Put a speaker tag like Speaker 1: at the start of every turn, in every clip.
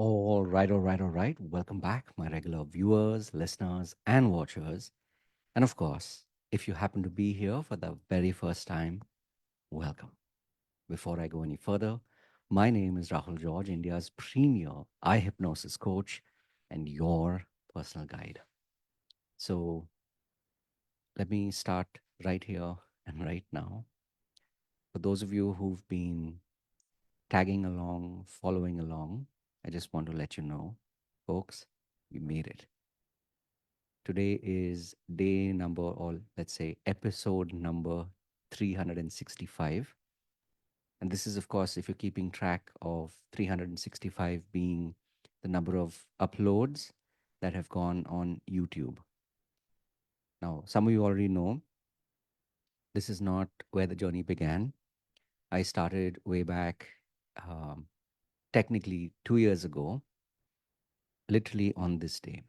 Speaker 1: All right. Welcome back, my regular viewers, listeners, and watchers. And of course, if you happen to be here for the very first time, welcome. Before I go any further, my name is Rahul George, India's premier eye hypnosis coach and your personal guide. So let me start right here and right now. For those of you who've been tagging along, following along, I just want to let you know, folks, we made it. Today is day number, or let's say episode number 365. And this is, of course, if you're keeping track of 365 being the number of uploads that have gone on YouTube. Now, some of you already know this is not where the journey began. I started way back, um, technically 2 years ago, literally on this day,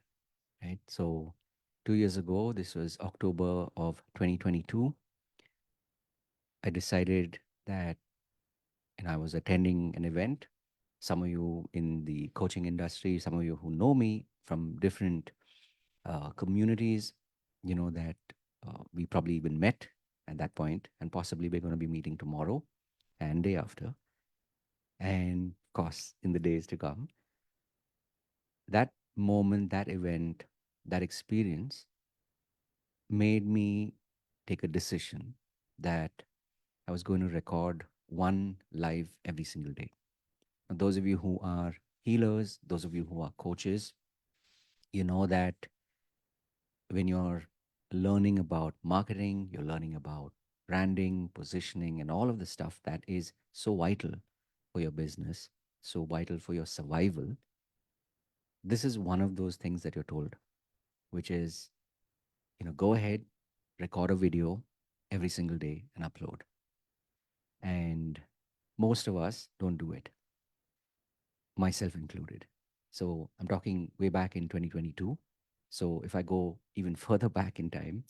Speaker 1: right? So, 2 years ago, this was October of 2022. I decided that, and I was attending an event. Some of you in the coaching industry, some of you who know me from different communities, you know that we probably even met at that point, and possibly we're going to be meeting tomorrow and day after, and of course in the days to come. That moment, that event, that experience made me take a decision that I was going to record one live every single day. Those of you who are healers, those of you who are coaches, you know that when you're learning about marketing, you're learning about branding, positioning, and all of the stuff that is so vital for your business, so vital for your survival. This is one of those things that you're told, which is, go ahead, record a video every single day and upload. And most of us don't do it, myself included. So I'm talking way back in 2022. So if I go even further back in time,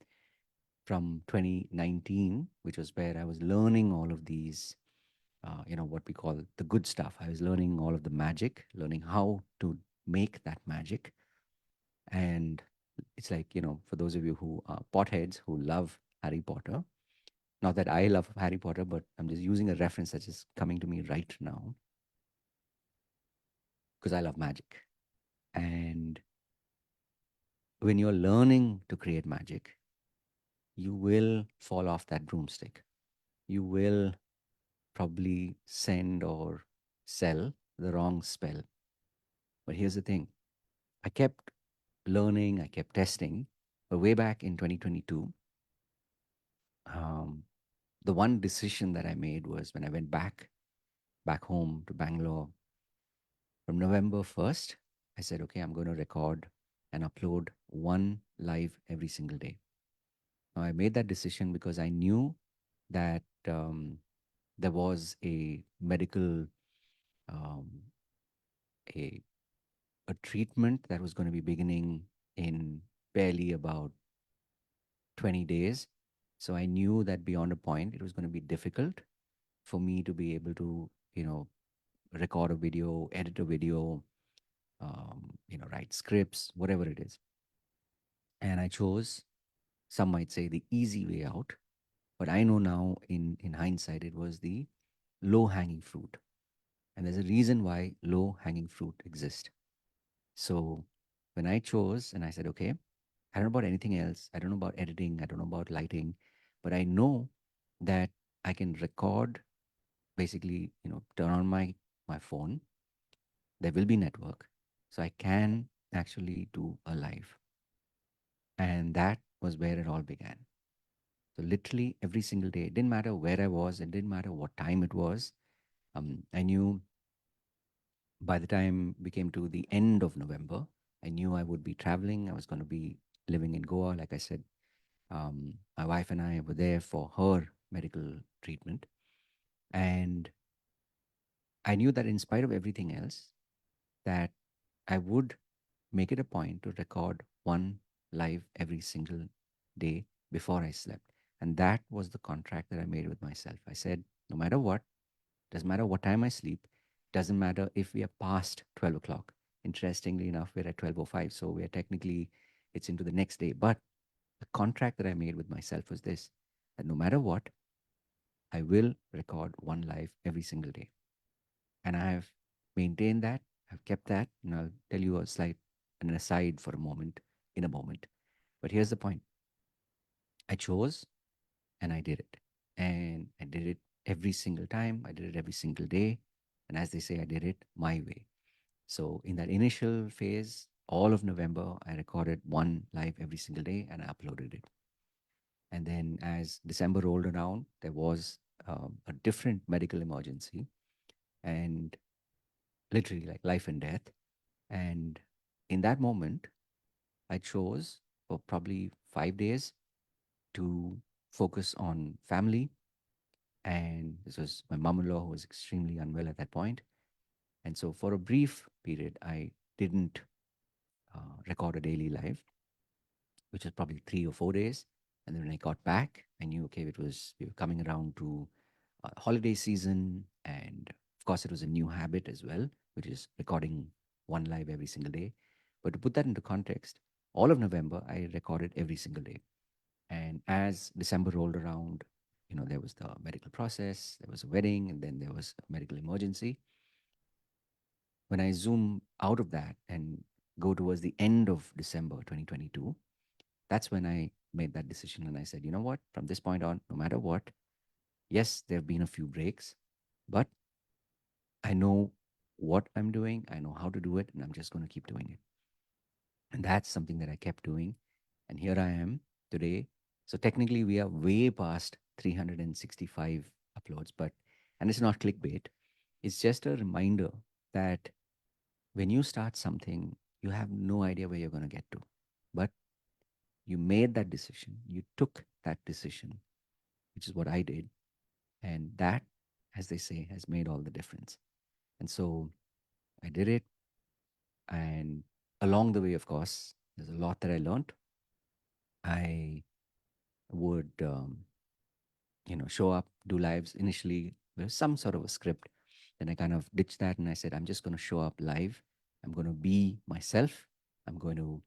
Speaker 1: from 2019, which was where I was learning all of these, what we call the good stuff. I was learning all of the magic, learning how to make that magic. And it's like, for those of you who are potheads who love Harry Potter, not that I love Harry Potter, but I'm just using a reference that's just coming to me right now because I love magic. And when you're learning to create magic, you will fall off that broomstick. You will probably send or sell the wrong spell. But here's the thing, I kept learning, I kept testing. But way back in 2022, um, the one decision that I made was when I went back home to Bangalore from November 1st, I said, okay, I'm going to record and upload one live every single day. Now, I made that decision because I knew that there was a medical, um, a a treatment that was going to be beginning in barely about 20 days. So I knew that beyond a point, it was going to be difficult for me to be able to, record a video, edit a video, write scripts, whatever it is. And I chose, some might say, the easy way out. But I know now in hindsight, it was the low hanging fruit. And there's a reason why low hanging fruit exists. So when I chose and I said, okay, I don't know about anything else. I don't know about editing. I don't know about lighting, but I know that I can record, basically, turn on my phone. There will be network. So I can actually do a live. And that was where it all began. So literally every single day, it didn't matter where I was, it didn't matter what time it was. I knew by the time we came to the end of November, I knew I would be traveling. I was going to be living in Goa. Like I said, my wife and I were there for her medical treatment. And I knew that in spite of everything else, that I would make it a point to record one live every single day before I slept. And that was the contract that I made with myself. I said, no matter what, doesn't matter what time I sleep, Doesn't matter if we are past 12 o'clock. Interestingly enough, we're at 12:05, so we're technically, it's into the next day. But the contract that I made with myself was this, that no matter what, I will record one live every single day. And I have maintained that, I've kept that, and I'll tell you a slight an aside for a moment, in a moment. But here's the point. I chose and I did it. And I did it every single time. I did it every single day. And as they say, I did it my way. So in that initial phase, all of November, I recorded one live every single day and I uploaded it. And then as December rolled around, there was a different medical emergency and literally like life and death. And in that moment, I chose for probably 5 days to focus on family. And this was my mom in law who was extremely unwell at that point. And so for a brief period, I didn't record a daily live, which was probably 3 or 4 days. And then when I got back, I knew, okay, we were coming around to holiday season. And of course, it was a new habit as well, which is recording one live every single day. But to put that into context, all of November, I recorded every single day. And as December rolled around, there was the medical process, there was a wedding, and then there was a medical emergency. When I zoom out of that and go towards the end of December 2022, that's when I made that decision. And I said, you know what, from this point on, no matter what, yes, there have been a few breaks, but I know what I'm doing, I know how to do it, and I'm just going to keep doing it. And that's something that I kept doing. And here I am today. So technically, we are way past 365 uploads, and it's not clickbait. It's just a reminder that when you start something, you have no idea where you're going to get to. But you made that decision, you took that decision, which is what I did. And that, as they say, has made all the difference. And so I did it. And along the way, of course, there's a lot that I learned. I would, show up, do lives initially with some sort of a script. Then I kind of ditched that and I said, I'm just going to show up live. I'm going to be myself. I'm going to,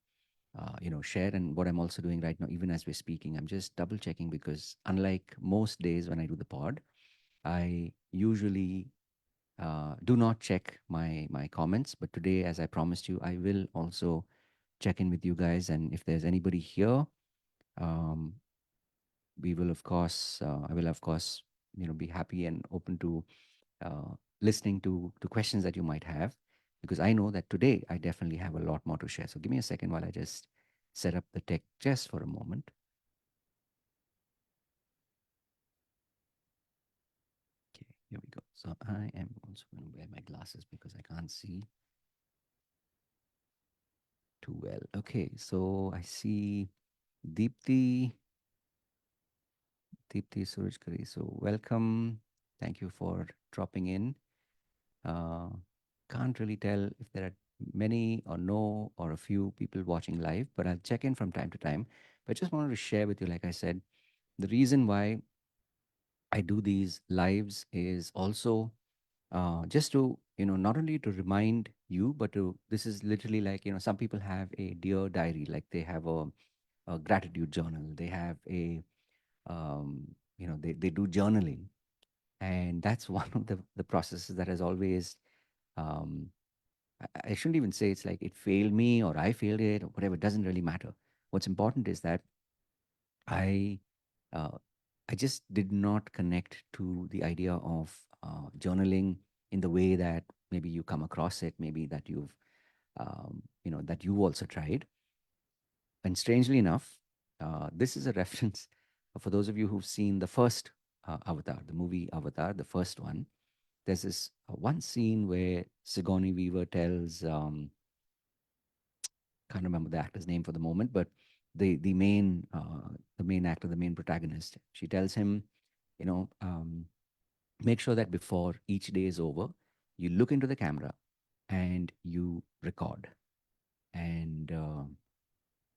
Speaker 1: share. And what I'm also doing right now, even as we're speaking, I'm just double checking because unlike most days when I do the pod, I usually do not check my comments. But today, as I promised you, I will also check in with you guys. And if there's anybody here, um, we will of course I will of course be happy and open to listening to questions that you might have, because I know that today I definitely have a lot more to share. So give me a second while I just set up the tech just for a moment. Okay, here we go. So I am also going to wear my glasses because I can't see too well. Okay, so I see Deepthi, Surajkari. So welcome. Thank you for dropping in. Uh, can't really tell if there are many or no or a few people watching live, but I'll check in from time to time. But just wanted to share with you, like I said, the reason why I do these lives is also just to, not only to remind you, but to, this is literally like, some people have a dear diary, like they have a gratitude journal, they have they do journaling. And that's one of the processes that has always um, I shouldn't even say it's like it failed me or I failed it or whatever. It doesn't really matter. What's important is that I uh, I just did not connect to the idea of journaling in the way that maybe you come across it, maybe that that you also tried. And strangely enough, this is a reference for those of you who've seen the first Avatar, the movie Avatar, the first one. There's this one scene where Sigourney Weaver tells can't remember the actor's name for the moment, but the main actor, the main protagonist, she tells him, you know, um, make sure that before each day is over, you look into the camera and you record. And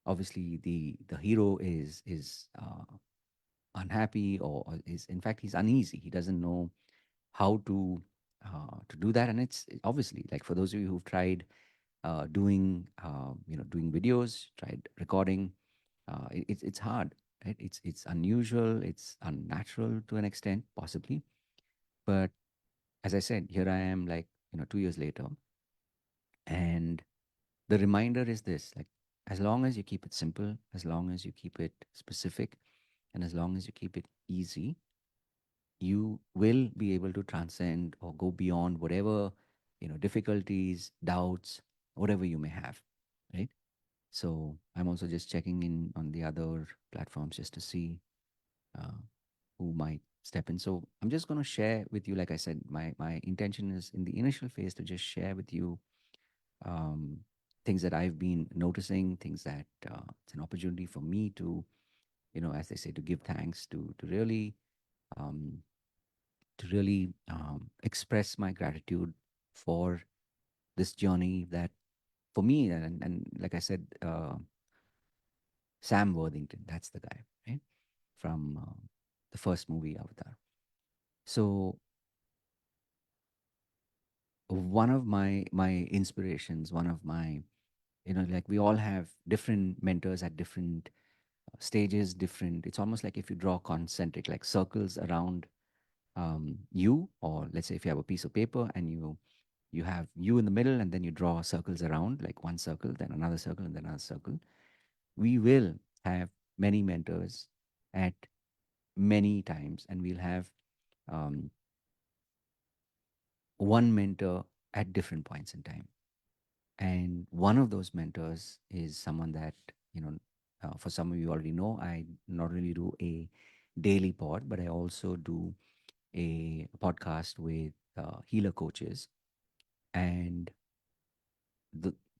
Speaker 1: obviously, the hero is unhappy or is in fact he's uneasy. He doesn't know how to. to do that. And obviously, like, for those of you who've tried doing doing videos, tried recording, it's hard, right? It's unusual, it's unnatural to an extent, possibly. But as I said, here I am, like, 2 years later, and the reminder is this: like, as long as you keep it simple, as long as you keep it specific, and as long as you keep it easy, you will be able to transcend or go beyond whatever difficulties, doubts, whatever you may have, right? So I'm also just checking in on the other platforms just to see uh, who might step in. So I'm just going to share with you, like I said, my intention is in the initial phase to just share with you um, things that I've been noticing, things that it's an opportunity for me to, as they say, to give thanks, um, to really express my gratitude for this journey that, for me, and like I said, Sam Worthington, that's the guy, right? From the first movie, Avatar. So one of my inspirations, one of my, like, we all have different mentors at different stages, different. It's almost like if you draw concentric, like, circles around you, or let's say if you have a piece of paper and you have you in the middle, and then you draw circles around, like one circle, then another circle, and then another circle. We will have many mentors at many times, and we'll have um, one mentor at different points in time. And one of those mentors is someone that, for some of you already know, I not only do a daily pod, but I also do a podcast with healer coaches. And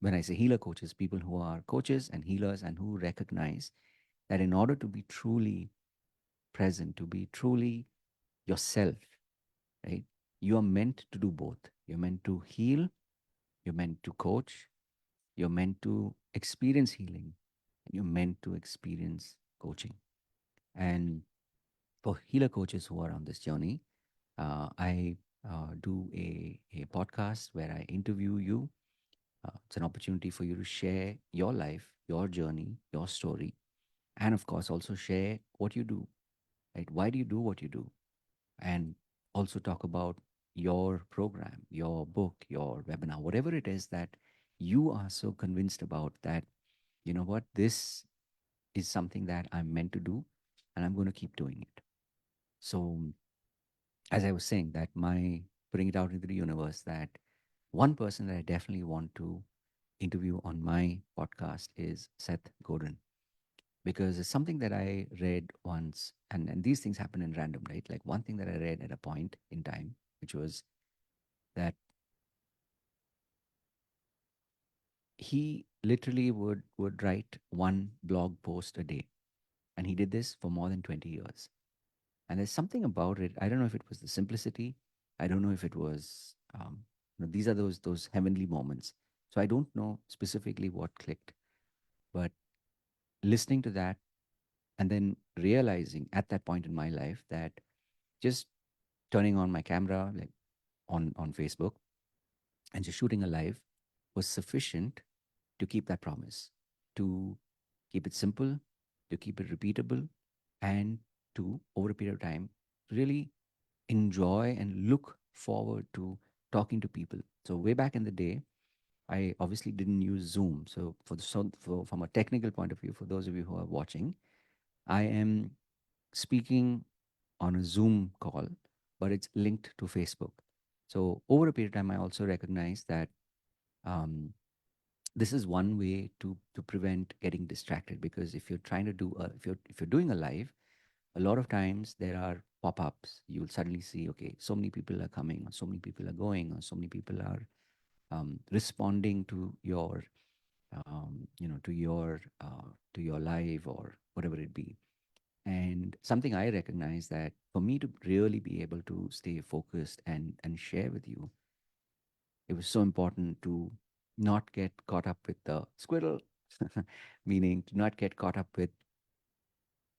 Speaker 1: when I say healer coaches, people who are coaches and healers and who recognize that in order to be truly present, to be truly yourself, right? You are meant to do both. You're meant to heal, you're meant to coach, you're meant to experience healing, and you're meant to experience coaching. And for healer coaches who are on this journey, I do a podcast where I interview you. It's an opportunity for you to share your life, your journey, your story, and of course, also share what you do, right? Why do you do what you do? And also talk about your program, your book, your webinar, whatever it is that you are so convinced about that, you know what, this is something that I'm meant to do, and I'm going to keep doing it. So, as I was saying, that my putting it out into the universe, that one person that I definitely want to interview on my podcast is Seth Godin, because it's something that I read once, and these things happen in random, right? Like, one thing that I read at a point in time, which was that he literally would write one blog post a day, and he did this for more than 20 years. And there's something about it. I don't know if it was the simplicity. I don't know if it was these are those heavenly moments. So I don't know specifically what clicked, but listening to that, and then realizing at that point in my life that just turning on my camera, like on Facebook, and just shooting a live was sufficient to keep that promise, to keep it simple, to keep it repeatable, and to, over a period of time, really enjoy and look forward to talking to people. So way back in the day, I obviously didn't use Zoom. So from a technical point of view, for those of you who are watching, I am speaking on a Zoom call, but it's linked to Facebook. So over a period of time, I also recognize that um, this is one way to prevent getting distracted, because if you're trying to do if you're doing a live, a lot of times there are pop-ups. You'll suddenly see, okay, so many people are coming, or so many people are going, or so many people are responding to your to your live, or whatever it be. And something I recognize, that for me to really be able to stay focused and share with you, it was so important to not get caught up with the squirrel, meaning to not get caught up with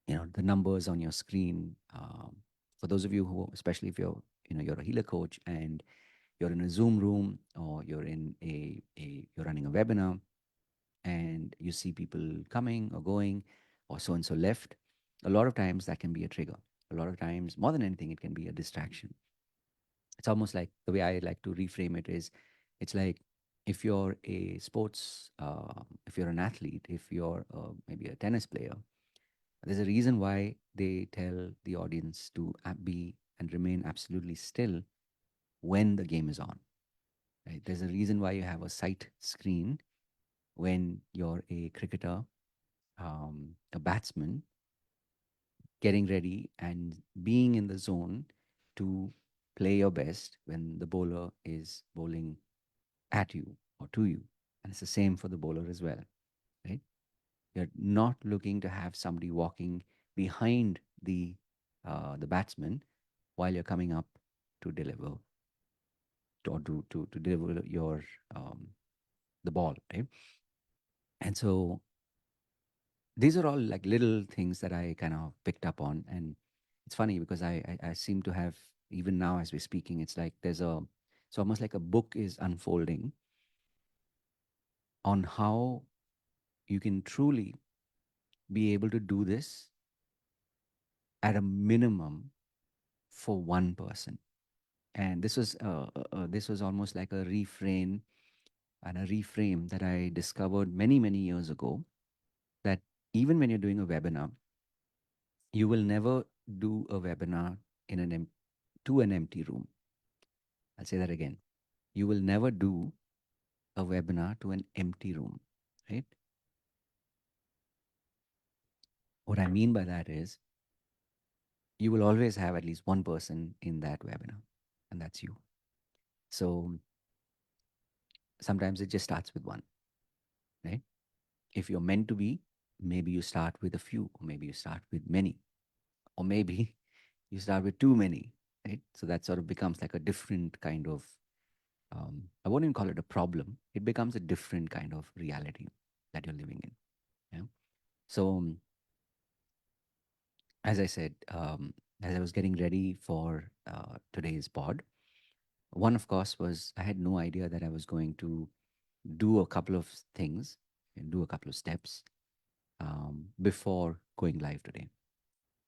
Speaker 1: the numbers on your screen. For those of you who, especially if you're you're a healer coach, and you're in a Zoom room, or you're in you're running a webinar, and you see people coming or going, or so and so left. A lot of times that can be a trigger. A lot of times, more than anything, it can be a distraction. It's almost like, the way I like to reframe it is, it's like, if you're a sports, if you're an athlete, if you're maybe a tennis player, there's a reason why they tell the audience to be and remain absolutely still when the game is on. Right? There's a reason why you have a sight screen when you're a cricketer, a batsman, getting ready and being in the zone to play your best when the bowler is bowling at you or to you. And it's the same for the bowler as well, right? You're not looking to have somebody walking behind the batsman while you're coming up to deliver to deliver your um, the ball, right? And so these are all like little things that I kind of picked up on. And it's funny because I seem to have, even now as we're speaking, it's like it's almost like a book is unfolding on how you can truly be able to do this at a minimum for one person. And this was almost like a refrain and a reframe that I discovered many years ago, that even when you're doing a webinar, you will never do a webinar in to an empty room. I'll say that again. You will never do a webinar to an empty room, right? What I mean by that is, you will always have at least one person in that webinar, and that's you. So sometimes it just starts with one, right? If you're meant to be, maybe you start with a few, or maybe you start with many, or maybe you start with too many, right? So that sort of becomes like a different kind of, I won't even call it a problem. It becomes a different kind of reality that you're living in. Yeah. So, as I said, as I was getting ready for today's pod, one, of course, was I had no idea that I was going to do a couple of things and do a couple of steps before going live today.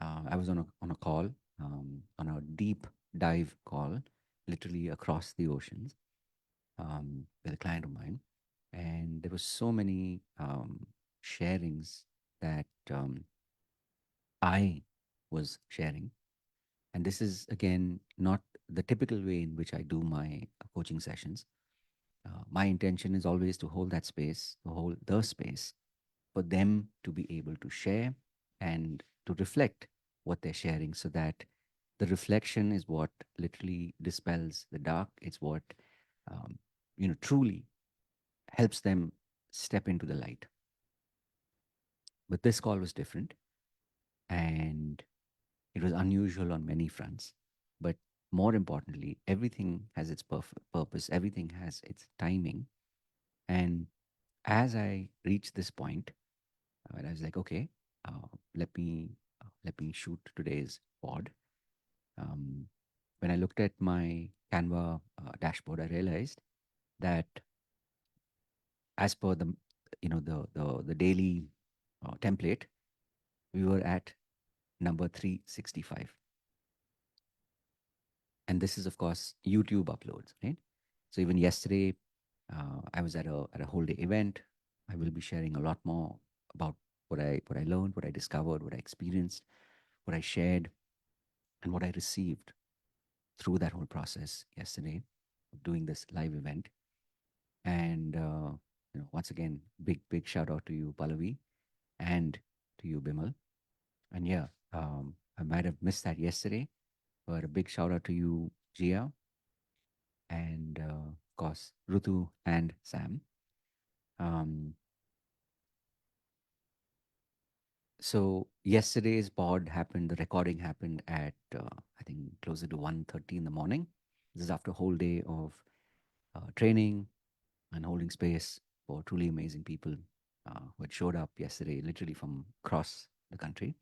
Speaker 1: I was on a call, on a deep dive call, literally across the oceans, with a client of mine, and there were so many sharings that I was sharing. And this is again not the typical way in which I do my coaching sessions. My intention is always to hold that space, to hold the space for them to be able to share and to reflect what they're sharing, so that the reflection is what literally dispels the dark. It's what, um, truly helps them step into the light. But this call was different, and it was unusual on many fronts. But more importantly, everything has its purpose, everything has its timing. And as I reached this point, I was like, okay, let me shoot today's pod. Um, when I looked at my Canva dashboard, I realized that, as per the daily template, we were at number 365. And this is, of course, YouTube uploads, right? So even yesterday, I was at a whole day event. I will be sharing a lot more about what I learned, what I discovered, what I experienced, what I shared, and what I received through that whole process yesterday of doing this live event. And once again, big shout out to you, Pallavi, and to you, Bimal. And yeah, I might have missed that yesterday, but a big shout out to you, Gia, and of course, Rutu and Sam. Um, so yesterday's pod happened. The recording happened at I think closer to 1:30 in the morning. This is after a whole day of training and holding space for truly amazing people who had showed up yesterday, literally from across the country.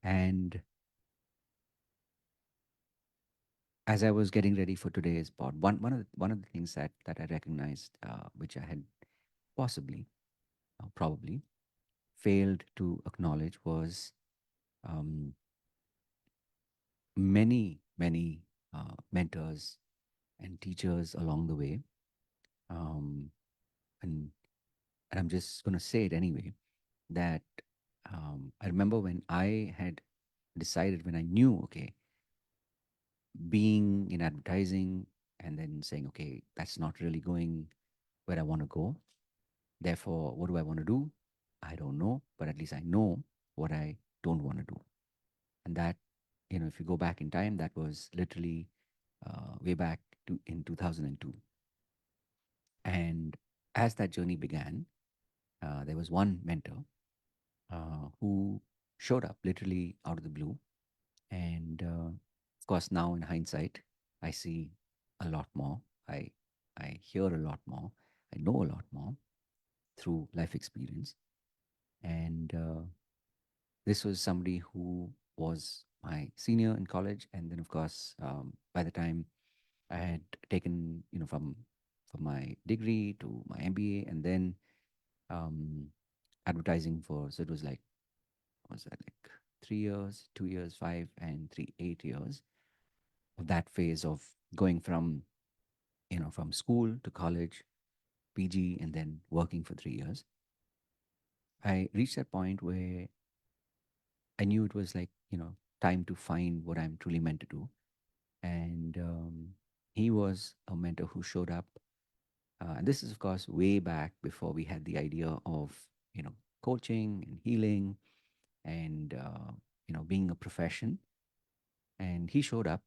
Speaker 1: And as I was getting ready for today's pod, one of the things that I recognized, which I had possibly, probably failed to acknowledge, was um, many mentors and teachers along the way. Um, and and I'm just going to say it anyway, that I remember when I had decided, when I knew, okay, being in advertising and then saying, okay, that's not really going where I want to go. Therefore, what do I want to do? I don't know, but at least I know what I don't want to do. And that, if you go back in time, that was literally way back in 2002. And as that journey began, there was one mentor who showed up literally out of the blue. And of course, now in hindsight, I see a lot more. I I hear a lot more. I know a lot more through life experience. And this was somebody who was my senior in college. And then, of course, by the time I had taken, from my degree to my MBA, and then um, advertising for, so it was like, what was that, like 3 years, 2 years, 5 and 3, 8 years of that phase of going from, from school to college, PG, and then working for 3 years. I reached that point where I knew it was like, time to find what I'm truly meant to do. And he was a mentor who showed up. And this is, of course, way back before we had the idea of, coaching and healing and, being a profession. And he showed up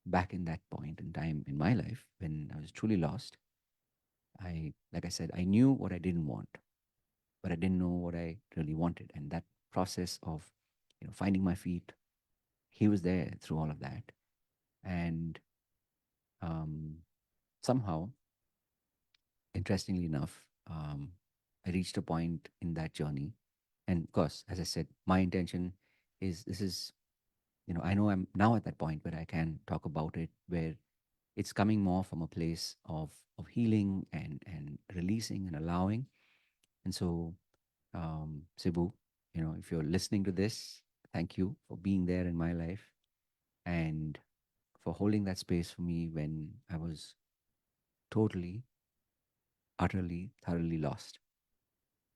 Speaker 1: back in that point in time in my life when I was truly lost. Like I said, I knew what I didn't want, but I didn't know what I really wanted. And that process of, finding my feet, he was there through all of that. And um, somehow, interestingly enough, I reached a point in that journey. And of course, as I said, my intention is this is, I know I'm now at that point where I can talk about it, where it's coming more from a place of healing and releasing and allowing. And so, Cebu, if you're listening to this, thank you for being there in my life and for holding that space for me when I was totally, utterly, thoroughly lost.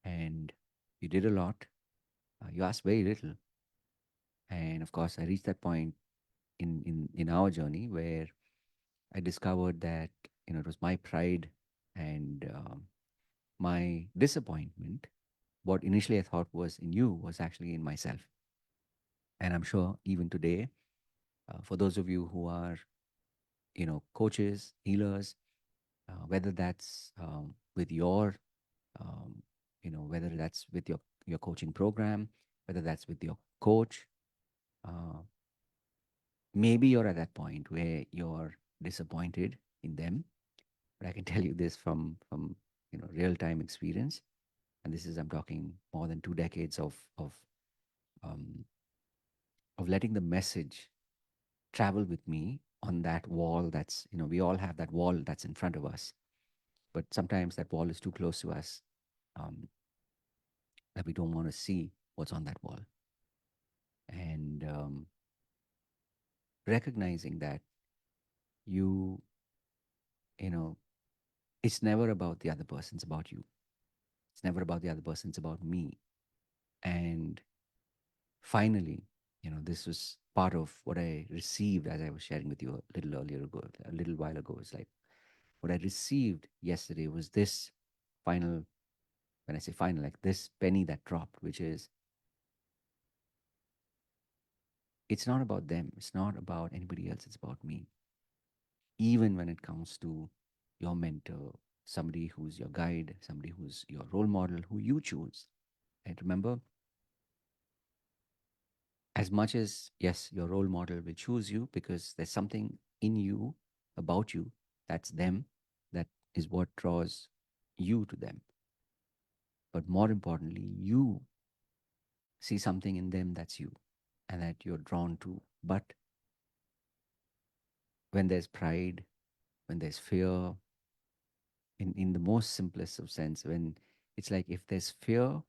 Speaker 1: And you did a lot. You asked very little. And of course, I reached that point in our journey where I discovered that, it was my pride and my disappointment. What initially I thought was in you was actually in myself. And I'm sure even today, for those of you who are, coaches, healers, whether that's with your, whether that's with your coaching program, whether that's with your coach, uh, maybe you're at that point where you're disappointed in them. But I can tell you this from real time experience, and this is, I'm talking more than 2 decades um, of letting the message travel with me on that wall. That's, we all have that wall that's in front of us, but sometimes that wall is too close to us, um, that we don't want to see what's on that wall. And recognizing that you you know it's never about the other person, it's about you. It's never about the other person, it's about me. And finally, this was part of what I received, as I was sharing with you a little earlier ago, a little while ago. It's like what I received yesterday was this final, when I say final, like this penny that dropped, which is, it's not about them, it's not about anybody else, it's about me. Even when it comes to your mentor, somebody who's your guide, somebody who's your role model, who you choose. And remember, as much as, yes, your role model will choose you because there's something in you, about you, that's them, that is what draws you to them. But more importantly, you see something in them that's you and that you're drawn to. But when there's pride, when there's fear, in the most simplest of sense, when it's like if there's fear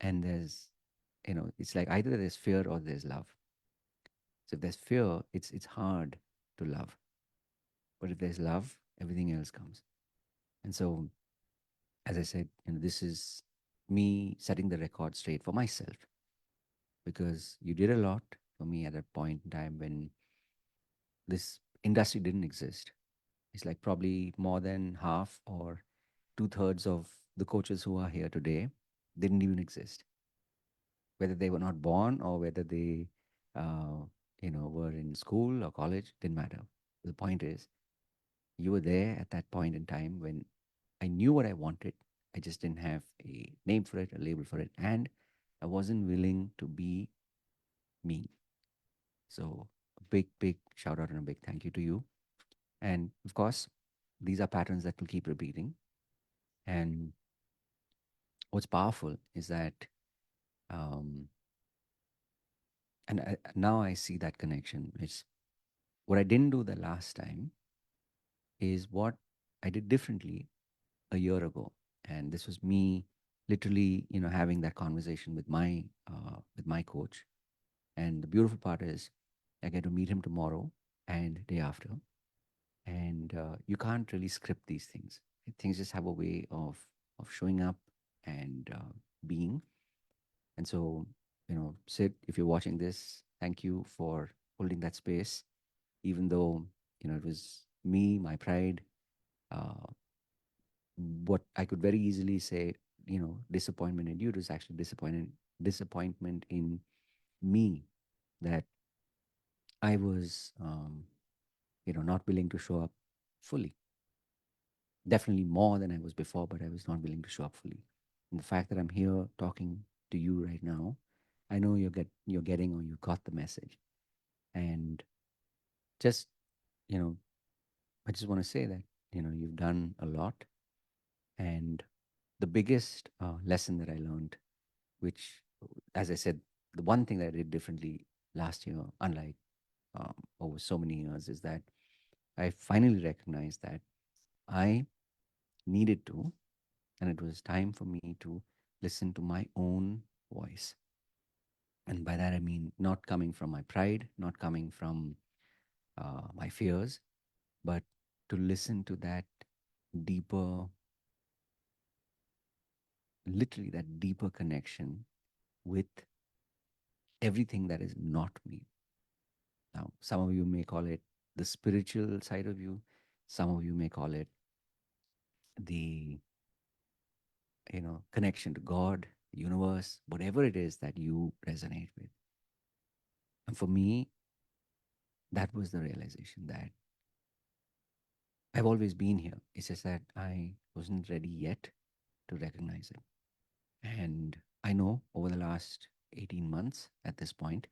Speaker 1: and there's, it's like either there's fear or there's love. So if there's fear, it's hard to love. But if there's love, everything else comes. And so, as I said, this is me setting the record straight for myself, because you did a lot for me at a point in time when this industry didn't exist. It's like probably more than half or two-thirds of the coaches who are here today didn't even exist, whether they were not born or whether they uh, were in school or college, didn't matter. The point is, you were there at that point in time when I knew what I wanted. I just didn't have a name for it, a label for it, and I wasn't willing to be me. So a big shout out and a big thank you to you. And of course, these are patterns that will keep repeating. And what's powerful is that, um, now I see that connection. It's what I didn't do the last time is what I did differently a year ago. And this was me literally, having that conversation with my coach. And the beautiful part is I get to meet him tomorrow and day after. And you can't really script these things. Things just have a way of showing up and being. And so, Sid, if you're watching this, thank you for holding that space, even though, it was me, my pride, uh, what I could very easily say, disappointment in you. It was actually disappointment in me that I was, not willing to show up fully. Definitely more than I was before, but I was not willing to show up fully. And the fact that I'm here talking to you right now, I know you're getting, or you got the message. And just, you know, I just want to say that, you've done a lot. And the biggest lesson that I learned, which, as I said, the one thing that I did differently last year, unlike over so many years, is that I finally recognized that I needed to, and it was time for me to listen to my own voice. And by that, I mean not coming from my pride, not coming from my fears, but to listen to that deeper, literally that deeper connection with everything that is not me. Now, some of you may call it the spiritual side of you, some of you may call it the, connection to God, universe, whatever it is that you resonate with. And for me, that was the realization that I've always been here. It's just that I wasn't ready yet to recognize it. And I know over the last 18 months at this point,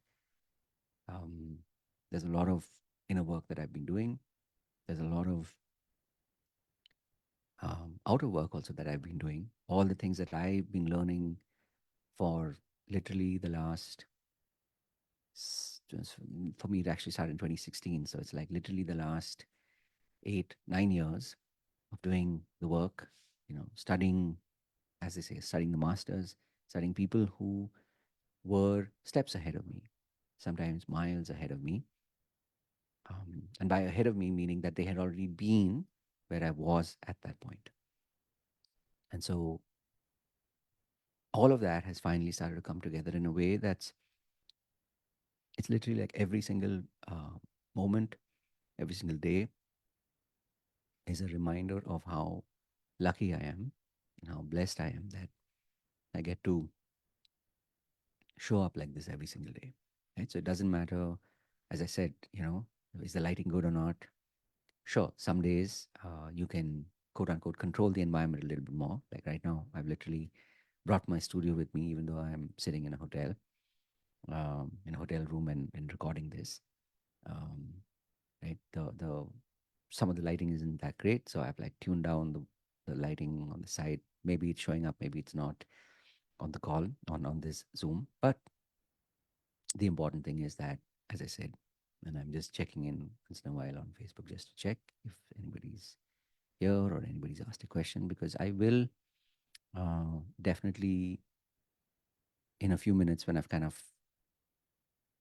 Speaker 1: um, there's a lot of inner work that I've been doing. There's a lot of outer work also that I've been doing. All the things that I've been learning for literally the last, for me, it actually started in 2016. So it's like literally the last 8, 9 years of doing the work, studying, as they say, studying the masters, studying people who were steps ahead of me, sometimes miles ahead of me. And by ahead of me, meaning that they had already been where I was at that point. And so all of that has finally started to come together in a way that's, it's literally like every single moment, every single day is a reminder of how lucky I am and how blessed I am that I get to show up like this every single day. Right? So it doesn't matter, as I said, is the lighting good or not? Sure, some days you can quote unquote control the environment a little bit more. Like right now, I've literally brought my studio with me, even though I'm sitting in a hotel room and recording this. Um, right, the some of the lighting isn't that great, so I've like tuned down the lighting on the side. Maybe it's showing up, maybe it's not on the call on this Zoom. But the important thing is that, as I said, and I'm just checking in once in a while on Facebook just to check if anybody's here or anybody's asked a question, because I will definitely, in a few minutes, when I've kind of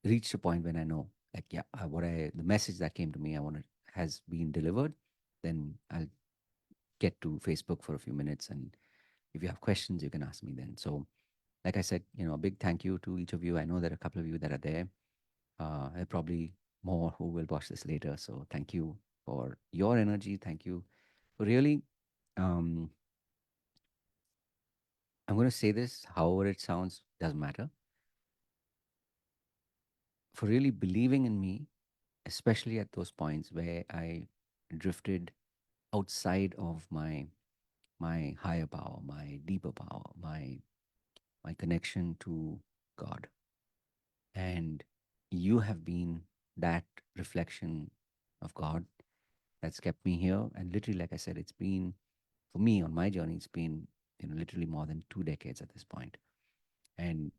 Speaker 1: reached a point when I know, like, yeah, the message that came to me, I want to has been delivered, then I'll get to Facebook for a few minutes. And if you have questions, you can ask me then. So, like I said, a big thank you to each of you. I know there are a couple of you that are there. There are probably more who will watch this later. So, thank you for your energy. Thank you for really, um, I'm going to say this, however it sounds, doesn't matter, for really believing in me, especially at those points where I drifted outside of my higher power, my deeper power, my connection to God. And you have been that reflection of God that's kept me here. And literally, like I said, it's been, for me on my journey, it's been, literally more than 2 decades at this point. And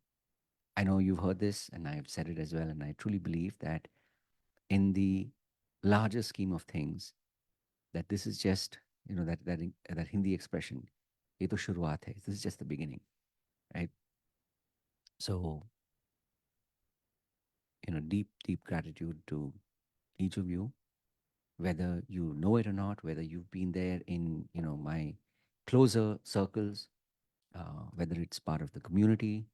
Speaker 1: I know you've heard this and I've said it as well. And I truly believe that in the larger scheme of things, that this is just, that Hindi expression, ye to shuruaat hai. This is just the beginning, right? So, deep, deep gratitude to each of you, whether you know it or not, whether you've been there in, my closer circles, whether it's part of the community,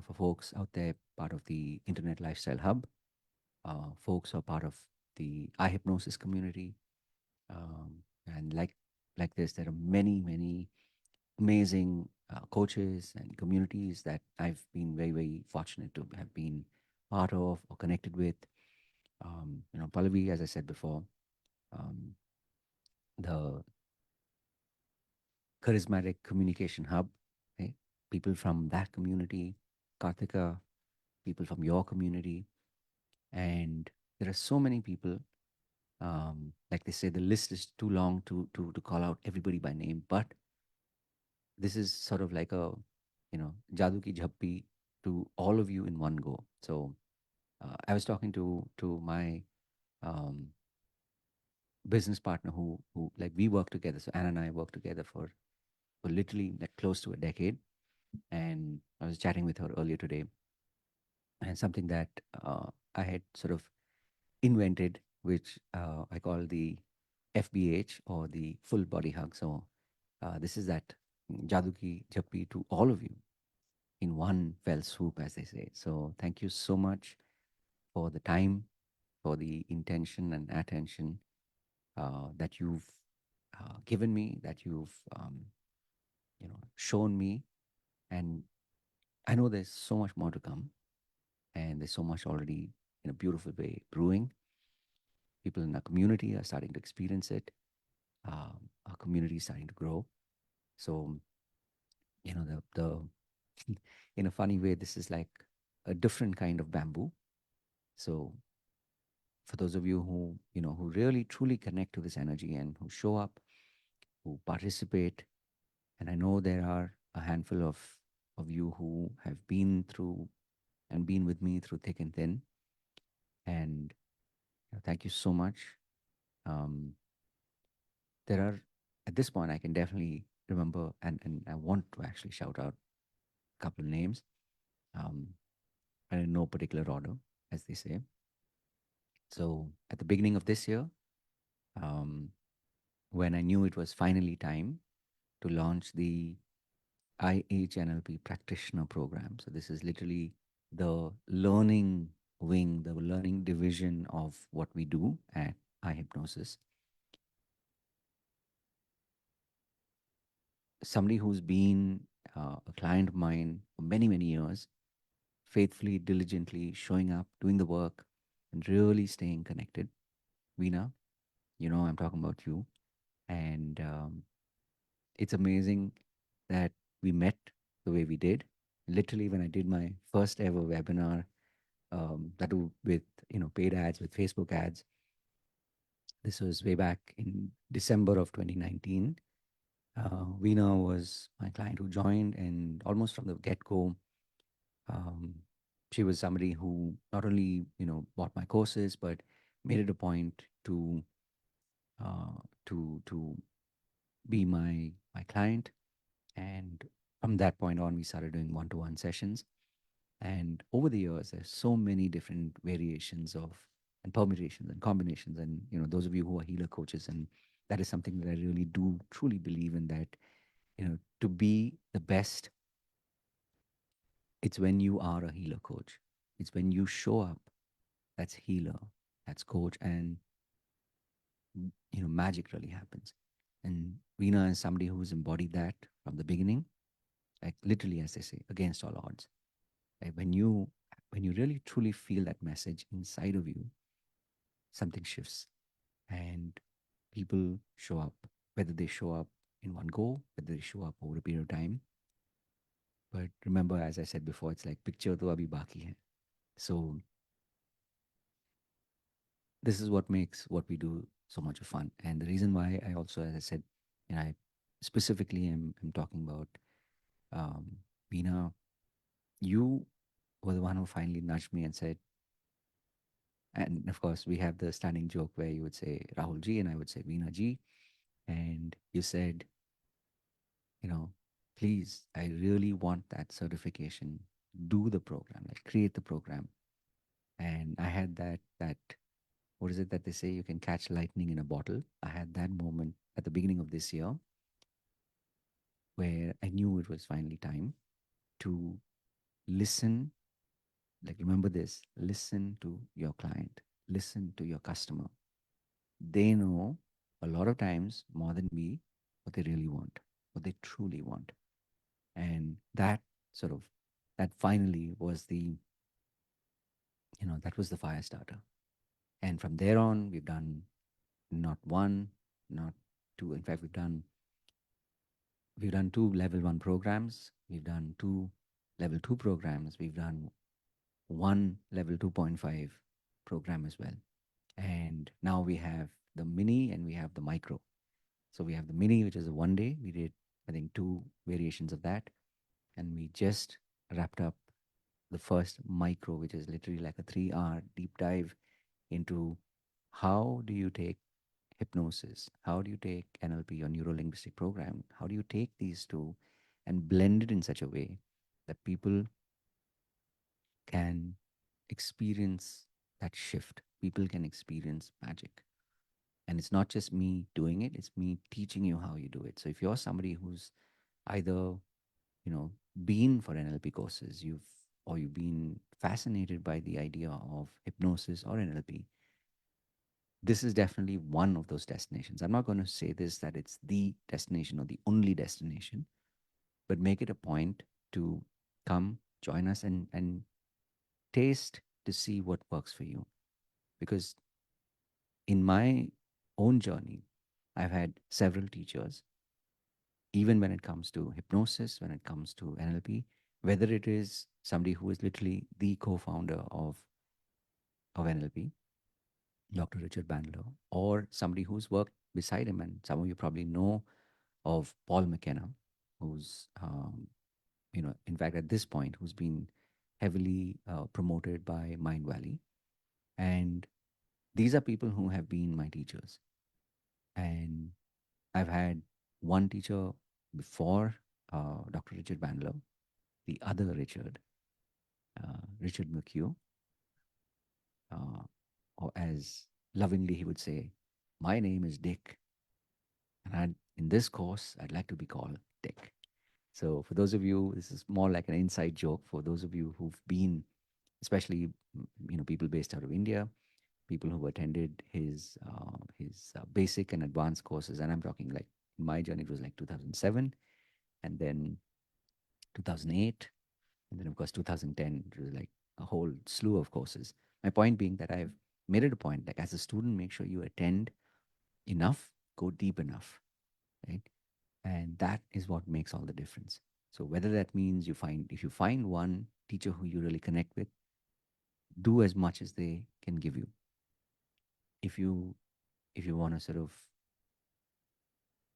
Speaker 1: for folks out there, part of the Internet Lifestyle Hub, folks who are part of the eye hypnosis community, and like this, there are many, many amazing coaches and communities that I've been very, very fortunate to have been part of or connected with. Pallavi, as I said before, um, the charismatic communication hub, right? People from that community, Karthika, people from your community, and there are so many people. Like they say, the list is too long to call out everybody by name, but this is sort of like a, jadoo ki jhappi to all of you in one go. So I was talking to my um, business partner who like we work together. So Anna and I work together for literally like close to a decade. And I was chatting with her earlier today, and something that I had sort of invented, which I call the FBH, or the full body hug. So this is that jadoo ki jhappi to all of you in one fell swoop, as they say. So thank you so much for the time, for the intention and attention that you've given me, that you've shown me. And I know there's so much more to come, and there's so much already in a beautiful way brewing. People in our community are starting to experience it. Our community is starting to grow. So the in a funny way, this is like a different kind of bamboo. So for those of you who really truly connect to this energy and who show up, who participate, and I know there are a handful of you who have been through and been with me through thick and thin, and thank you so much. um, there are, at this point, I can definitely remember, and I want to actually shout out a couple of names, um, and in no particular order, as they say. So at the beginning of this year, um, when I knew it was finally time to launch the IHNLP practitioner program. So this is literally the learning wing, the learning division of what we do at iHypnosis. Somebody who's been a client of mine for many, many years, faithfully, diligently showing up, doing the work, and really staying connected. Veena, I'm talking about you. And it's amazing that we met the way we did. Literally, when I did my first ever webinar, that too with paid ads, with Facebook ads. This was way back in December of 2019. Veena was my client who joined, and almost from the get go, um, She was somebody who not only, bought my courses, but made it a point uh, to be my client. And from that point on, we started doing one-to-one sessions. And over the years, there's so many different variations of and permutations and combinations. And those of you who are healer coaches, and that is something that I really do truly believe in, that to be the best, it's when you are a healer coach. It's when you show up, that's healer, that's coach, and magic really happens. And Veena is somebody who's embodied that from the beginning, like literally, as they say, against all odds. Like when you really truly feel that message inside of you, something shifts, and people show up, whether they show up in one go, whether they show up over a period of time. But remember, as I said before, it's like picture to abhi baki hai. So this is what makes what we do so much of fun. And the reason why I also, as I said, I specifically am talking about Veena, you were the one who finally nudged me and said, and of course, we have the standing joke where you would say Rahul ji and I would say Veena ji. And you said, you know, please, I really want that certification. Do the program, like create the program. And I had that what is it that they say, you can catch lightning in a bottle? I had that moment at the beginning of this year where I knew it was finally time to listen. Like, remember this, listen to your client, listen to your customer. They know a lot of times more than me what they really want, what they truly want. And that sort of, that finally was that was the fire starter. And from there on, we've done not one, not two. In fact, we've done two level one programs. We've done two level two programs. We've done one level 2.5 program as well. And now we have the mini and we have the micro. So we have the mini, which is a 1 day. We did, I think, two variations of that. And we just wrapped up the first micro, which is literally like a 3 hour deep dive into how do you take hypnosis, how do you take NLP or neuro linguistic program, how do you take these two and blend it in such a way that people can experience that shift. People can experience magic. And it's not just me doing it, it's me teaching you how you do it. So if you're somebody who's either, you know, been for NLP courses, you've been fascinated by the idea of hypnosis or NLP, this is definitely one of those destinations. I'm not going to say this that it's the destination or the only destination, but make it a point to come, join us, and taste to see what works for you. Because in my own journey, I've had several teachers, even when it comes to hypnosis, when it comes to NLP, whether it is somebody who is literally the co founder of NLP, Dr. Richard Bandler, or somebody who's worked beside him. And some of you probably know of Paul McKenna, who's, in fact, at this point, who's been heavily promoted by Mind Valley. And these are people who have been my teachers. And I've had one teacher before Dr. Richard Bandler, the other Richard, Richard McHugh, uh, or as lovingly he would say, my name is Dick, and in this course, I'd like to be called Dick. So for those of you, this is more like an inside joke. For those of you who've been, especially people based out of India, people who attended his basic and advanced courses, and I'm talking like in my journey it was like 2007, and then 2008, and then of course 2010. It was like a whole slew of courses. My point being that I've made it a point, like as a student, make sure you attend enough, go deep enough, right? And that is what makes all the difference. So whether that means if you find one teacher who you really connect with, do as much as they can give you. If you if you want to sort of,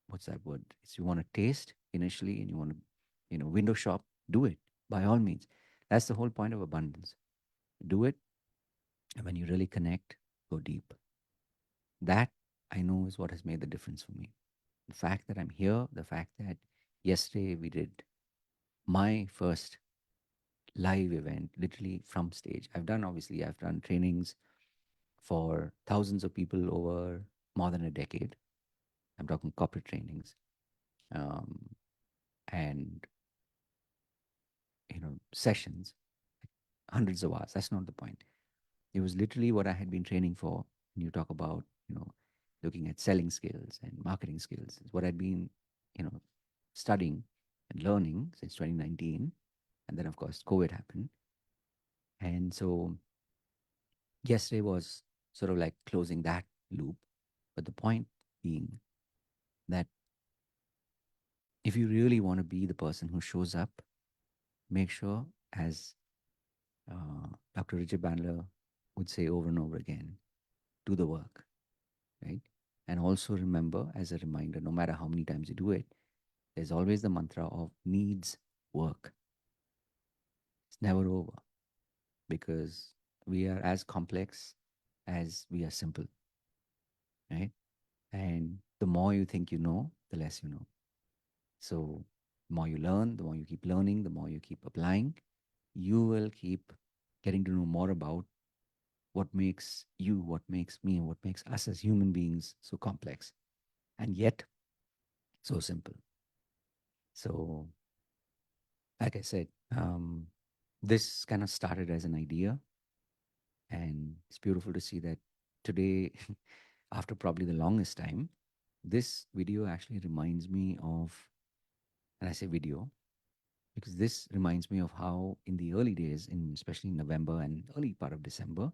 Speaker 1: what's that word, if you want to taste initially and you want to window shop, do it by all means. That's the whole point of abundance. Do it, and when you really connect, go deep. That I know is what has made the difference for me. The fact that I'm here, the fact that yesterday we did my first live event, literally from stage. I've done trainings for thousands of people over more than a decade. I'm talking corporate trainings, um, and sessions, hundreds of hours. That's not the point. It was literally what I had been training for. When you talk about, looking at selling skills and marketing skills, it's what I'd been, you know, studying and learning since 2019. And then, of course, COVID happened. And so yesterday was sort of like closing that loop. But the point being that if you really want to be the person who shows up, make sure, as Dr. Richard Bandler would say over and over again, do the work, right? And also remember, as a reminder, no matter how many times you do it, there's always the mantra of needs work. It's never over because we are as complex as we are simple, right? And the more you think you know, the less you know. So, the more you learn, the more you keep learning, the more you keep applying, you will keep getting to know more about what makes you, what makes me, what makes us as human beings so complex and yet so simple. So, like I said, this kind of started as an idea, and it's beautiful to see that today, after probably the longest time, this video actually reminds me of, and I say video because this reminds me of how in the early days, in especially in November and early part of December,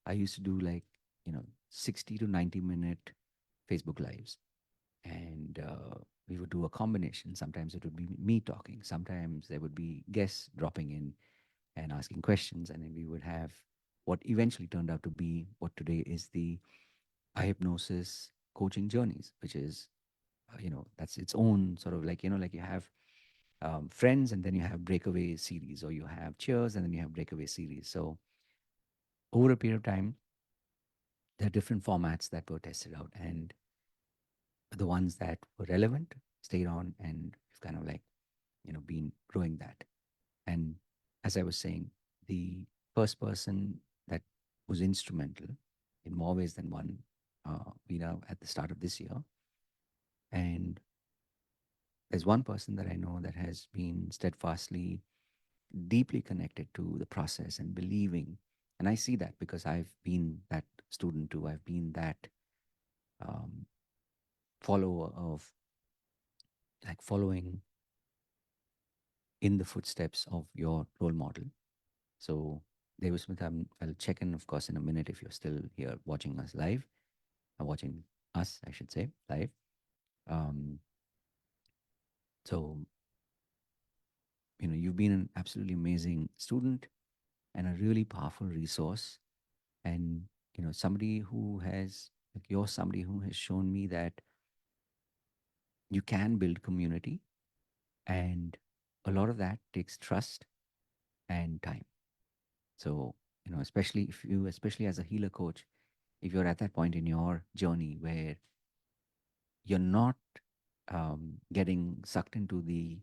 Speaker 1: I used to do like 60 to 90-minute Facebook lives, and we would do a combination. Sometimes it would be me talking, sometimes there would be guests dropping in and asking questions, and then we would have what eventually turned out to be what today is the eye hypnosis coaching journeys, which is that's its own sort of like like you have friends, and then you have breakaway series, or you have cheers and then you have breakaway series. So over a period of time, there are different formats that were tested out, and the ones that were relevant stayed on, and we've kind of like been growing that. And as I was saying, the first person that was instrumental in more ways than one, at the start of this year. And there's one person that I know that has been steadfastly, deeply connected to the process and believing. And I see that because I've been that student too. I've been that um, follower of, like, following in the footsteps of your role model. So, David Smith, I'll check in, of course, in a minute if you're still here watching us live, watching us, I should say, live. Um, so, you've been an absolutely amazing student and a really powerful resource. And, somebody who has, like, you're somebody who has shown me that you can build community. And a lot of that takes trust and time. So, especially as a healer coach, if you're at that point in your journey where you're not getting sucked into the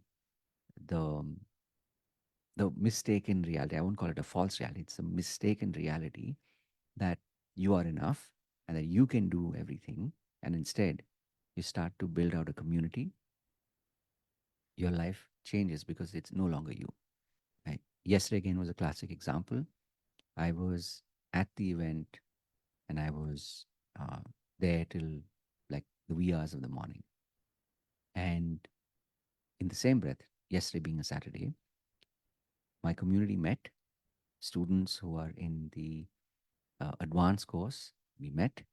Speaker 1: the mistaken reality. I won't call it a false reality. It's a mistaken reality that you are enough and that you can do everything. And instead, you start to build out a community. Your life changes because it's no longer you. Right? Yesterday again was a classic example. I was at the event and I was uh, there till like the wee hours of the morning. And in the same breath, yesterday being a Saturday, my community met students who are in the advanced course. We met.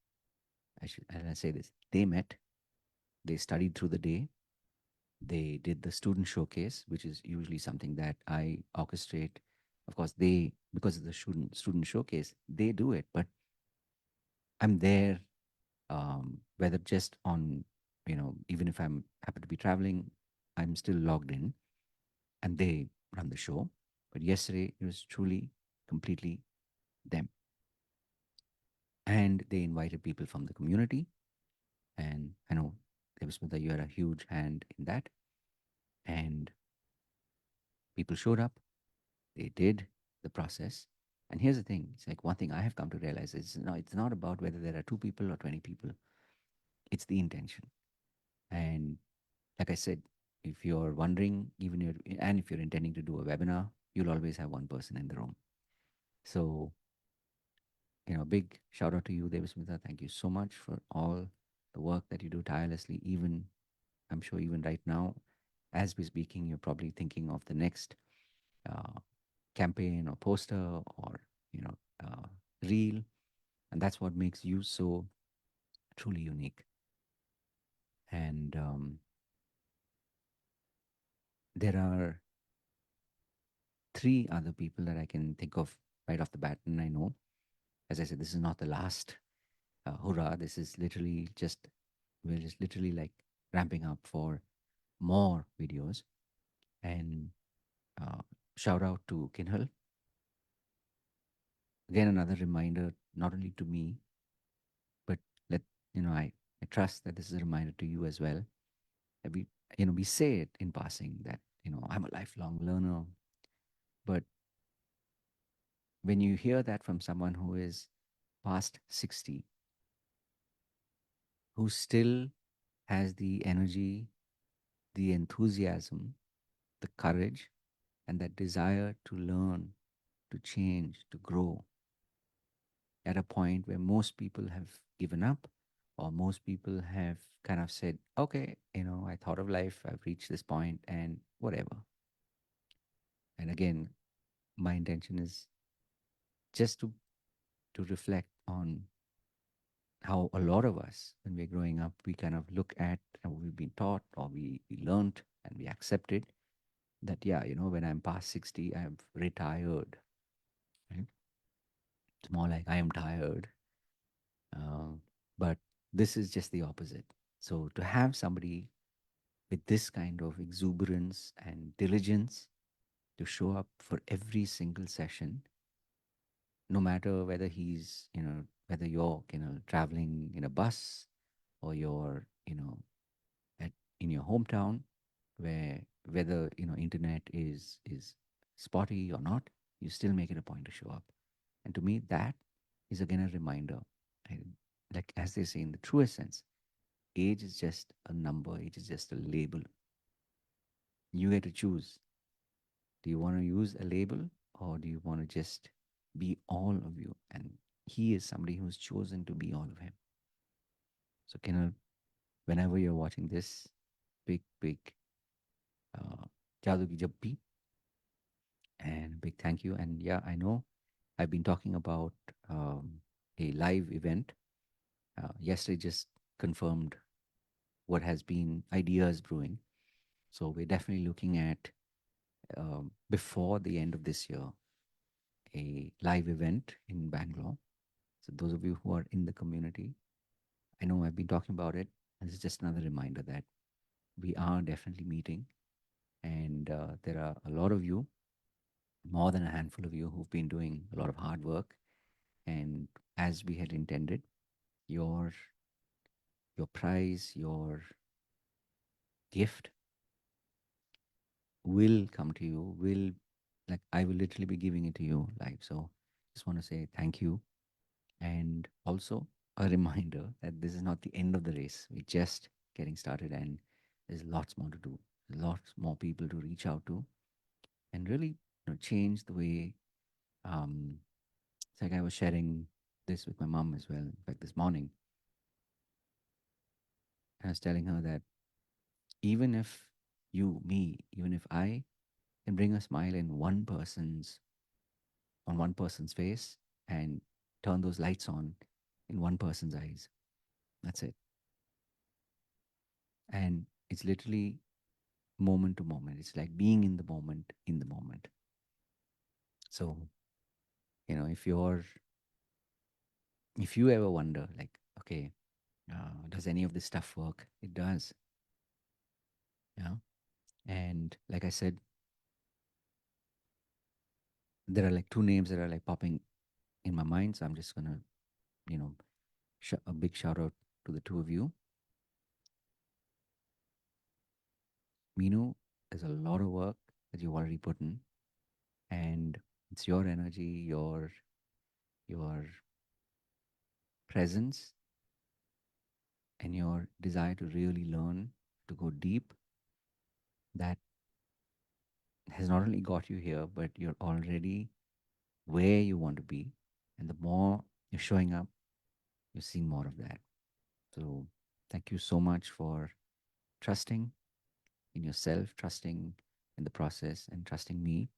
Speaker 1: And I say this, they met, they studied through the day, they did the student showcase, which is usually something that I orchestrate. Of course, because of the student showcase, they do it, but I'm there, whether just on, even if I'm happen to be traveling, I'm still logged in, and they run the show. But yesterday, it was truly, completely them. And they invited people from the community. And I know, Devismita, you had a huge hand in that. And people showed up, they did the process. And here's the thing, it's like one thing I have come to realize is no, it's not about whether there are 2 people or 20 people, it's the intention. And like I said, if you're wondering, and if you're intending to do a webinar, you'll always have one person in the room. So, big shout out to you, Devasmita. Thank you so much for all the work that you do tirelessly. Even, I'm sure, even right now, as we're speaking, you're probably thinking of the next uh, campaign or poster or, you know, reel. And that's what makes you so truly unique. And there are 3 other people that I can think of right off the bat. And I know, as I said, this is not the last hurrah. This is literally just, we're just literally like ramping up for more videos. And uh, shout out to Kinhal. Again, another reminder, not only to me, but let, I trust that this is a reminder to you as well. That we say it in passing that, I'm a lifelong learner. But when you hear that from someone who is past 60, who still has the energy, the enthusiasm, the courage, and that desire to learn, to change, to grow at a point where most people have given up, or most people have kind of said, okay, I thought of life, I've reached this point, and whatever. And again, my intention is just to reflect on how a lot of us, when we're growing up, we kind of look at and we've been taught or we learned and we accepted that, yeah, when I'm past 60, I've retired. Right? It's more like I am tired. Um, but this is just the opposite. So to have somebody with this kind of exuberance and diligence to show up for every single session, no matter whether whether you're, traveling in a bus or you're, at, in your hometown, where whether, internet is spotty or not, you still make it a point to show up. And to me, that is again a reminder. And like as they say in the truest sense, age is just a number, age is just a label. You get to choose. Do you want to use a label, or do you want to just be all of you? And he is somebody who's chosen to be all of him. So, whenever you're watching this, big Jadoo Ki Jabbi, and big thank you. And yeah, I know I've been talking about a live event. Yesterday just confirmed what has been ideas brewing. So we're definitely looking at, before the end of this year, a live event in Bangalore. So those of you who are in the community, I know I've been talking about it. This is just another reminder that we are definitely meeting, and there are a lot of you, more than a handful of you, who've been doing a lot of hard work. And as we had intended, your your prize, your gift will come to you. Will Like I will literally be giving it to you live. So just want to say thank you, and also a reminder that this is not the end of the race. We're just getting started, and there's lots more to do. Lots more people to reach out to, and really, change the way. It's like I was sharing this with my mom as well. In fact, this morning, I was telling her that even if even if I can bring a smile in one person's face and turn those lights on in one person's eyes, that's it. And it's literally moment to moment. It's like being in the moment, in the moment. So, if you ever wonder, like, okay, does any of this stuff work? It does. Yeah. And like I said, there are like 2 names that are like popping in my mind. So I'm just gonna, you know, a big shout out to the two of you. Minu, there's a lot of work that you've already put in, and it's your energy, your presence, and your desire to really learn, to go deep, that has not only got you here, but you're already where you want to be. And the more you're showing up, you're seeing more of that. So thank you so much for trusting in yourself, trusting in the process, and trusting me.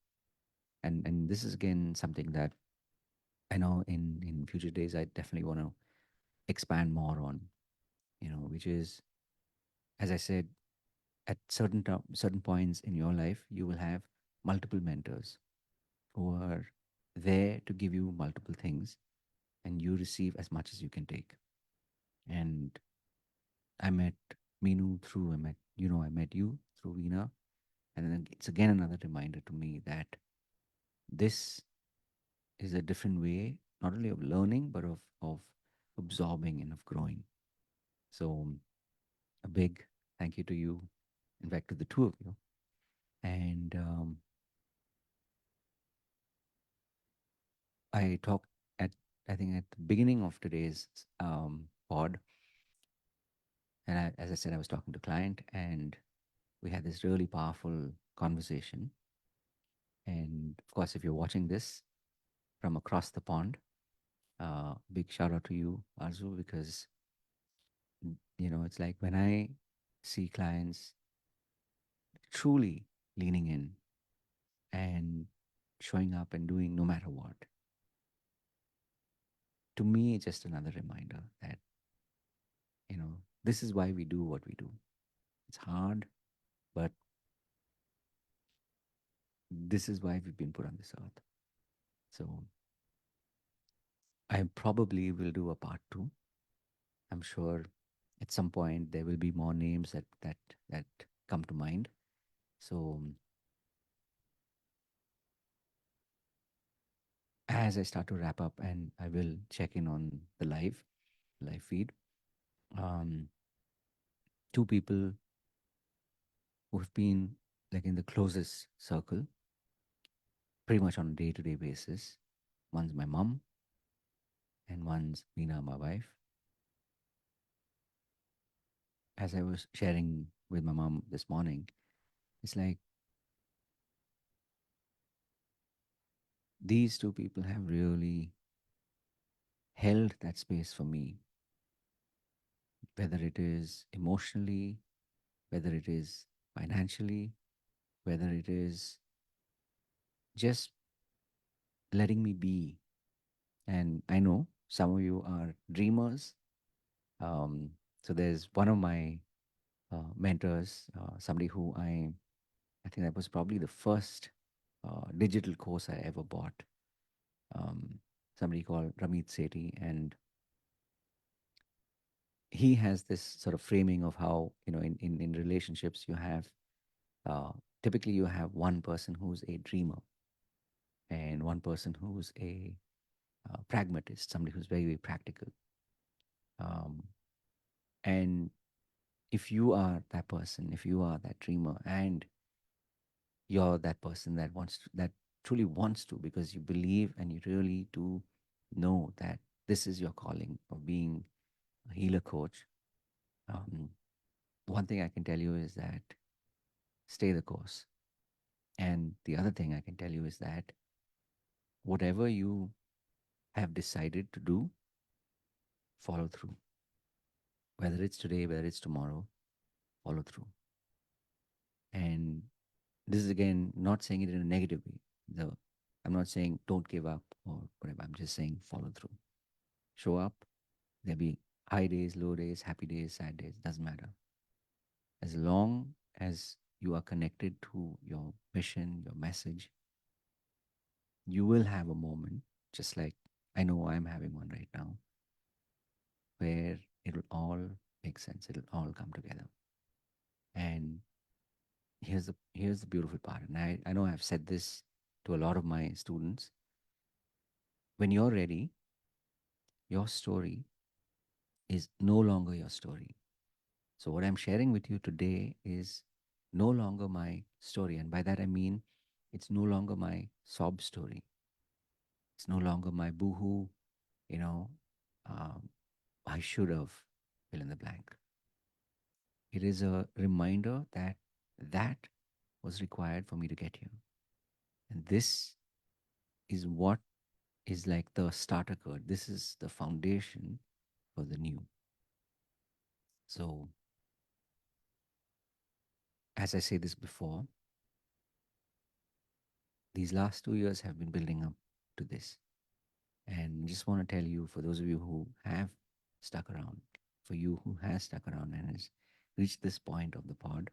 Speaker 1: And this is again something that I know in future days I definitely want to expand more on. Which is, as I said, at certain points in your life, you will have multiple mentors who are there to give you multiple things, and you receive as much as you can take. And I met Minu through I met you through Veena, and then it's again another reminder to me that this is a different way, not only of learning but of absorbing and of growing. So a big thank you to you, in fact, to the two of you. And I talked at I think at the beginning of today's pod, and as I said, I was talking to a client, and we had this really powerful conversation. And of course, if you're watching this from across the pond, big shout out to you, Arzu, because it's like when I see clients truly leaning in and showing up and doing no matter what, to me, it's just another reminder that, this is why we do what we do. It's hard, but this is why we've been put on this earth. So I probably will do a part two. I'm sure at some point there will be more names that come to mind. So as I start to wrap up, and I will check in on the live feed, um, two people who have been like in the closest circle, pretty much on a day-to-day basis. One's my mom, and one's Meena, my wife. As I was sharing with my mom this morning, it's like these two people have really held that space for me, whether it is emotionally, whether it is financially, whether it is just letting me be. And I know some of you are dreamers. So there's one of my mentors, somebody who I think that was probably the first digital course I ever bought. Um, Somebody called Ramit Sethi, and he has this sort of framing of how, in relationships you have, uh, typically you have one person who's a dreamer and one person who's a pragmatist, somebody who's very, very practical. Um, and if you are that person, if you are that dreamer, and you're that person that truly wants to, because you believe and you really do know that this is your calling of being a healer coach, um, one thing I can tell you is that stay the course. And the other thing I can tell you is that whatever you have decided to do, follow through. Whether it's today, whether it's tomorrow, follow through. And this is again not saying it in a negative way. I'm not saying don't give up or whatever. I'm just saying follow through. Show up. There'll be high days, low days, happy days, sad days. Doesn't matter. As long as you are connected to your mission, your message, you will have a moment, just like I know I'm having one right now, where it'll all make sense. It'll all come together. And here's the beautiful part. And I know I've said this to a lot of my students, When you're ready, your story is no longer your story. So, what I'm sharing with you today is no longer my story. And by that I mean it's no longer my sob story. It's no longer my boohoo, you know, um, I should have fill in the blank. It is a reminder that that was required for me to get here. And this is what is like the starter code. This is the foundation for the new. So, as I say this before, these last 2 years have been building up to this. And just want to tell you, for those of you who have stuck around, for you who has stuck around and has reached this point of the pod,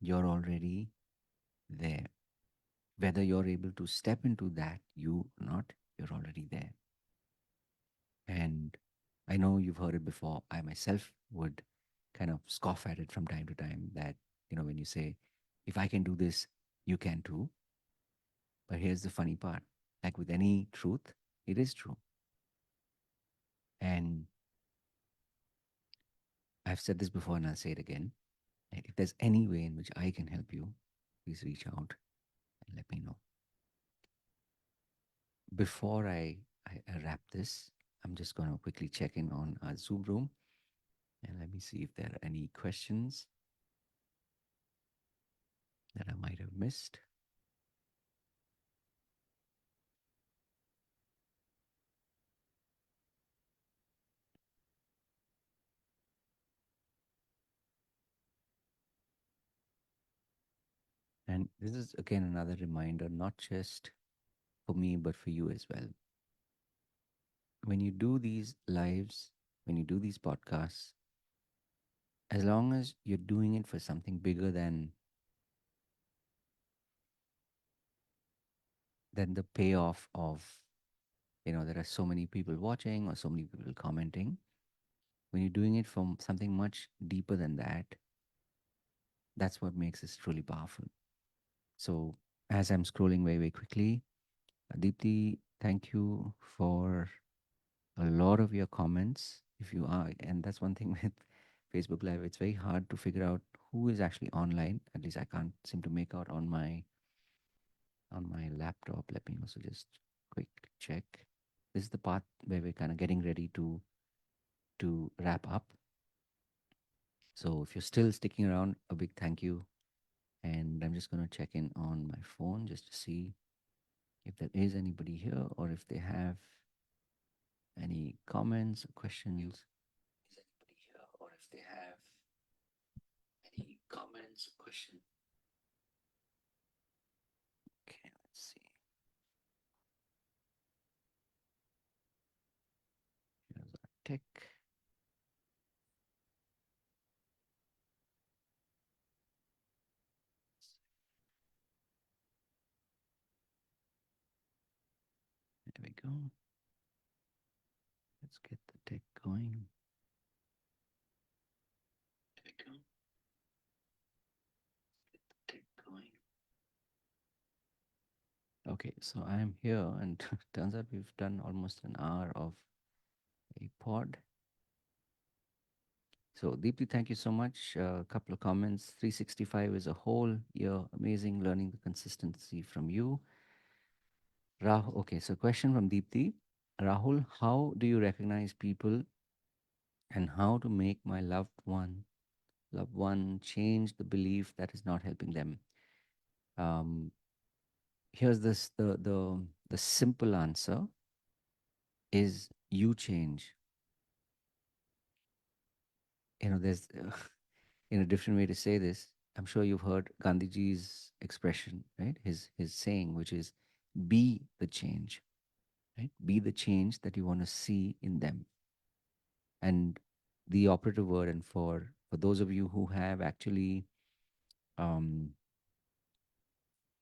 Speaker 1: you're already there. Whether you're able to step into that, you or not, you're already there. And I know you've heard it before. I myself would kind of scoff at it from time to time that, when you say, if I can do this, you can too. But here's the funny part, like with any truth, it is true. And I've said this before and I'll say it again. Right? If there's any way in which I can help you, please reach out and let me know. Before I wrap this, I'm just going to quickly check in on our Zoom room and let me see if there are any questions that I might have missed. And this is again another reminder, not just for me, but for you as well. When you do these lives, when you do these podcasts, as long as you're doing it for something bigger than the payoff of, there are so many people watching or so many people commenting. When you're doing it from something much deeper than that, that's what makes this truly powerful. So as I'm scrolling very, very quickly, Deepthi, thank you for a lot of your comments. If you are, and that's one thing with Facebook Live, it's very hard to figure out who is actually online. At least I can't seem to make out on my laptop. Let me also just quick check. This is the part where we're kind of getting ready to wrap up. So if you're still sticking around, a big thank you. And I'm just going to check in on my phone just to see if there is anybody here or if they have any comments or questions. Is anybody here or if they have any comments or questions? Okay, let's see. Here's our tick. There we go. Let's get the tick going. There we go. Get the tick going. Okay, so I'm here, and turns out we've done almost an hour of a pod. So, Deepthi, thank you so much. A couple of comments. 365 is a whole year. Amazing learning the consistency from you. Rahul, okay, so question from Deepthi. Rahul, how do you recognize people and how to make my loved one change the belief that is not helping them? Um, here's this the simple answer is you change. There's in a different way to say this. I'm sure you've heard Gandhiji's expression, right? His saying, which is be the change, right? Be the change that you want to see in them. And the operative word, and for those of you who have actually um,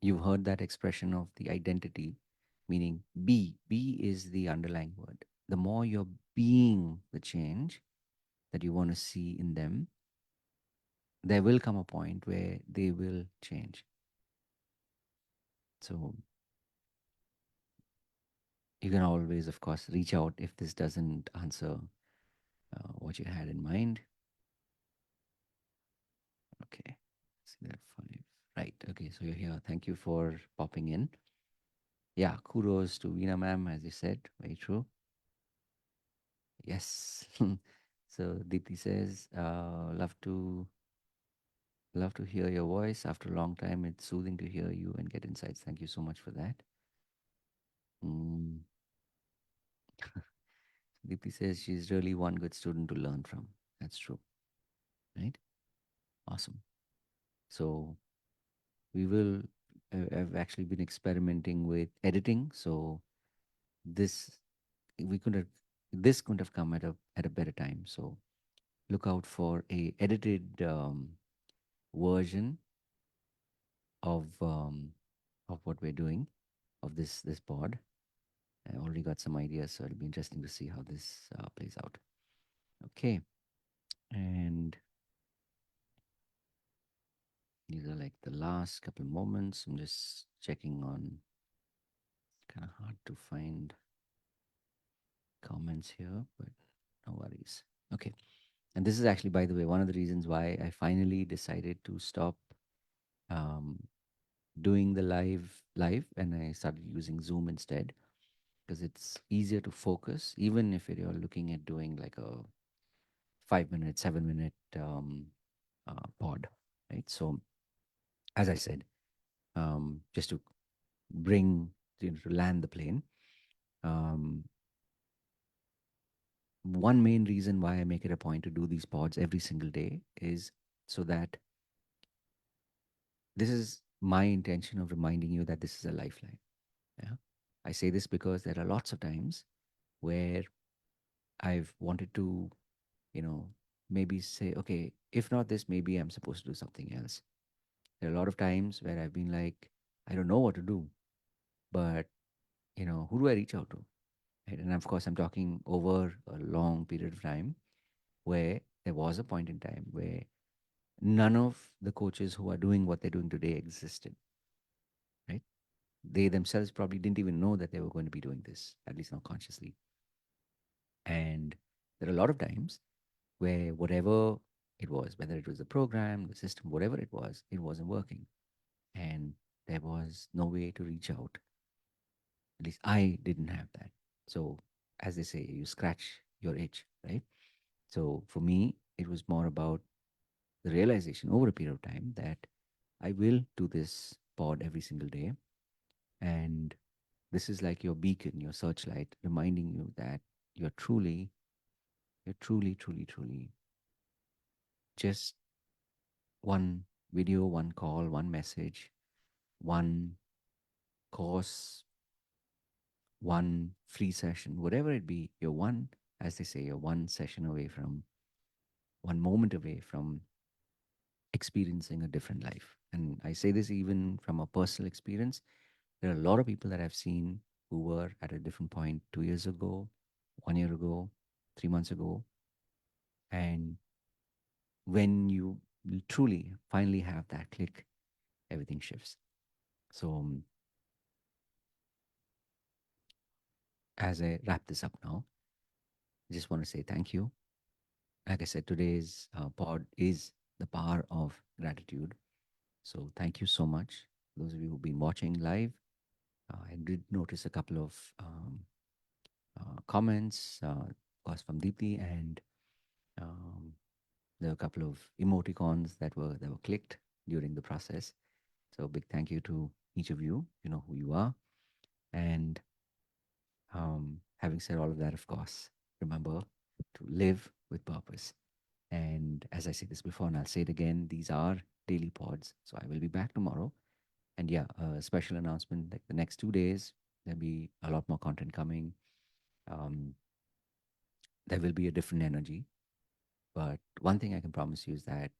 Speaker 1: you've heard that expression of the identity, meaning be is the underlying word. The more you're being the change that you want to see in them, there will come a point where they will change. So You can always, of course, reach out if this doesn't answer what you had in mind. Okay. See there, five. Right. Okay. So you're here. Thank you for popping in. Yeah. Kudos to Veena ma'am, as you said. Very true. Yes. So Deepthi says, love to hear your voice. After a long time, it's soothing to hear you and get insights. Thank you so much for that. Mm. Deepthi says she's really one good student to learn from. That's true. Right? Awesome. So we will. I've actually been experimenting with editing. So this we could have this couldn't have come at a better time. So look out for a edited version of what we're doing of this pod. I already got some ideas, so it'll be interesting to see how this plays out. Okay, and these are like the last couple moments. I'm just checking on. Kind of hard to find comments here, but no worries. Okay, and this is actually, by the way, one of the reasons why I finally decided to stop um, doing the live and I started using Zoom instead because it's easier to focus, even if you're looking at doing like a 5 minute, 7 minute pod, right? So, as I said, just to bring to land the plane, um, one main reason why I make it a point to do these pods every single day is so that this is my intention of reminding you that this is a lifeline. Yeah. I say this because there are lots of times where I've wanted to, you know, maybe say, okay, if not this, maybe I'm supposed to do something else. There are a lot of times where I've been like, I don't know what to do, but, who do I reach out to? Right? And of course, I'm talking over a long period of time where there was a point in time where none of the coaches who are doing what they're doing today existed, right? They themselves probably didn't even know that they were going to be doing this, at least not consciously. And there are a lot of times where whatever it was, whether it was the program, the system, whatever it wasn't working. And there was no way to reach out. At least I didn't have that. So, as they say, you scratch your itch, right? So, for me, it was more about the realization over a period of time that I will do this pod every single day. And this is like your beacon, your searchlight, reminding you that you're truly, you're truly, truly, truly just one video, one call, one message, one course, one free session, whatever it be, you're one, as they say, you're one session away from, one moment away from experiencing a different life. And I say this even from a personal experience. There are a lot of people that I've seen who were at a different point 2 years ago, 1 year ago, 3 months ago. And when you truly finally have that click, everything shifts. So, as I wrap this up now, I just want to say thank you. Like I said, today's pod is the power of gratitude. So thank you so much. Those of you who've been watching live, I did notice a couple of comments, of course, from Deepthi, and um, there were a couple of emoticons that were clicked during the process. So big thank you to each of you. You know who you are. And having said all of that, of course, remember to live with purpose. And as I said this before, and I'll say it again, these are daily pods. So I will be back tomorrow. And yeah, a special announcement like the next 2 days, there'll be a lot more content coming. Um, there will be a different energy. But one thing I can promise you is that,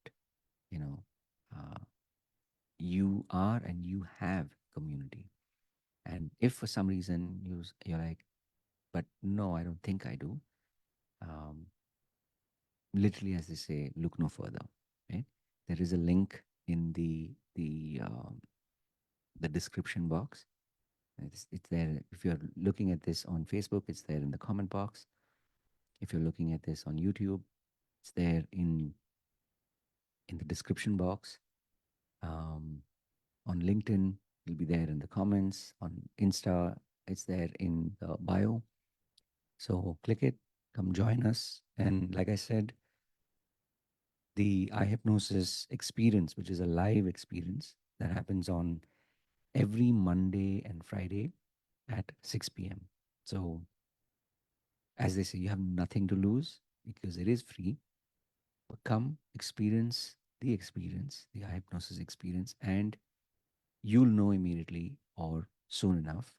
Speaker 1: you know, uh, you are and you have community. And if for some reason you're like, but no, I don't think I do, um, literally, as they say, look no further. Right? There is a link in the description box. It's there. If you're looking at this on Facebook, it's there in the comment box. If you're looking at this on YouTube, it's there in the description box. Um, on LinkedIn, it'll be there in the comments. On Insta, it's there in the bio. So click it, come join us. And like I said, the eye hypnosis experience, which is a live experience that happens on every Monday and Friday at 6 p.m. So, as they say, you have nothing to lose because it is free. But come experience, the eye hypnosis experience, and you'll know immediately or soon enough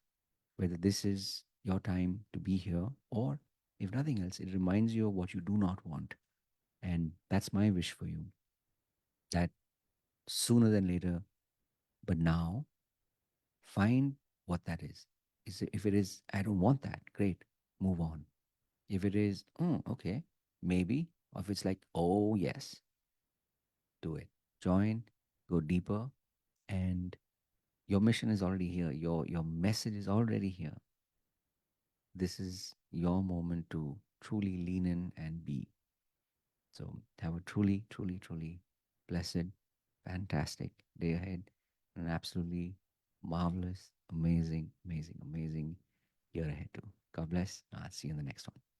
Speaker 1: whether this is your time to be here, or if nothing else, it reminds you of what you do not want. And that's my wish for you, that sooner than later, but now, find what that is. If it is, I don't want that, great, move on. If it is, okay, maybe, or if it's like, oh, yes, do it. Join, go deeper, and your mission is already here. Your message is already here. This is your moment to truly lean in and be. So have a truly, truly, truly blessed, fantastic day ahead. An absolutely marvelous, amazing, amazing, amazing year ahead too. God bless. I'll see you in the next one.